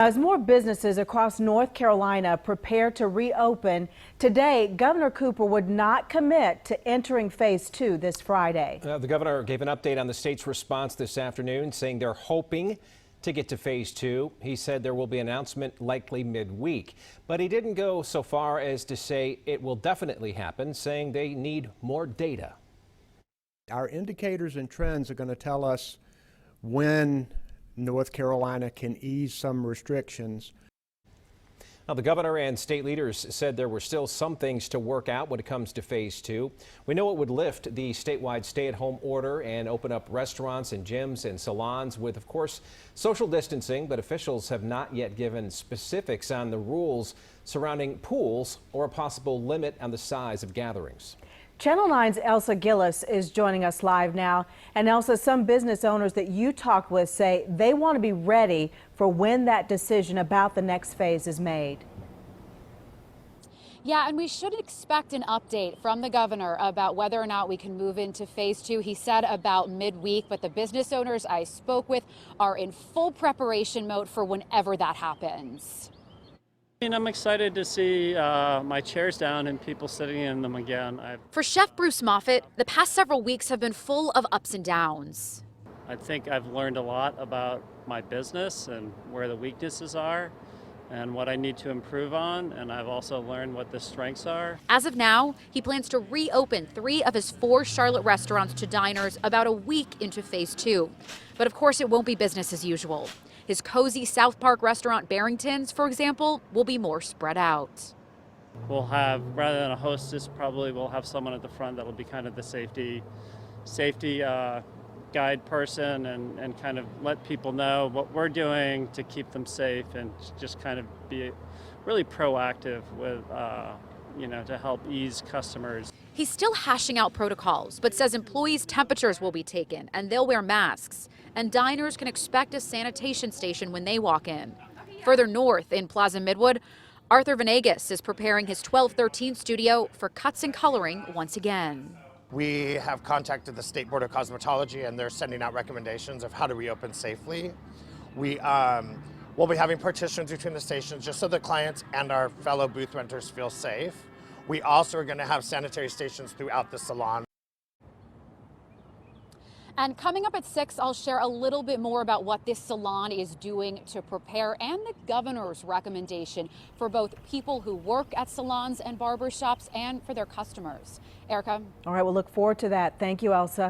As more businesses across North Carolina prepare to reopen, today Governor Cooper would not commit to entering phase 2 this Friday. The governor gave an update on the state's response this afternoon, saying they're hoping to get to phase 2. He said there will be an announcement likely midweek, but he didn't go so far as to say it will definitely happen, saying they need more data. Our indicators and trends are going to tell us when North Carolina can ease some restrictions. Now, the governor and state leaders said there were still some things to work out when it comes to phase 2. We know it would lift the statewide stay-at-home order and open up restaurants and gyms and salons with, of course, social distancing, but officials have not yet given specifics on the rules surrounding pools or a possible limit on the size of gatherings. Channel 9's Elsa Gillis is joining us live now. And Elsa, some business owners that you talked with say they want to be ready for when that decision about the next phase is made. Yeah, and we should expect an update from the governor about whether or not we can move into phase 2. He said about midweek, but the business owners I spoke with are in full preparation mode for whenever that happens. I'm excited to see my chairs down and people sitting in them again. For Chef Bruce Moffett, the past several weeks have been full of ups and downs. I think I've learned a lot about my business and where the weaknesses are and what I need to improve on, and I've also learned what the strengths are. As of now, he plans to reopen 3 of his 4 Charlotte restaurants to diners about a week into phase 2. But of course, it won't be business as usual. His cozy South Park restaurant Barrington's, for example, will be more spread out. We'll have, rather than a hostess, probably we'll have someone at the front that'll be kind of the safety guide person and kind of let people know what we're doing to keep them safe and just kind of be really proactive with, to help ease customers. He's still hashing out protocols, but says employees' temperatures will be taken and they'll wear masks. And diners can expect a sanitation station when they walk in. Further north in Plaza Midwood, Arthur Venegas is preparing his 1213 studio for cuts and coloring once again. We have contacted the State Board of Cosmetology and they're sending out recommendations of how to reopen safely. We'll be having partitions between the stations just so the clients and our fellow booth renters feel safe. We also are going to have sanitary stations throughout the salon. And coming up at 6, I'll share a little bit more about what this salon is doing to prepare and the governor's recommendation for both people who work at salons and barbershops and for their customers. Erica. All right, we'll look forward to that. Thank you, Elsa.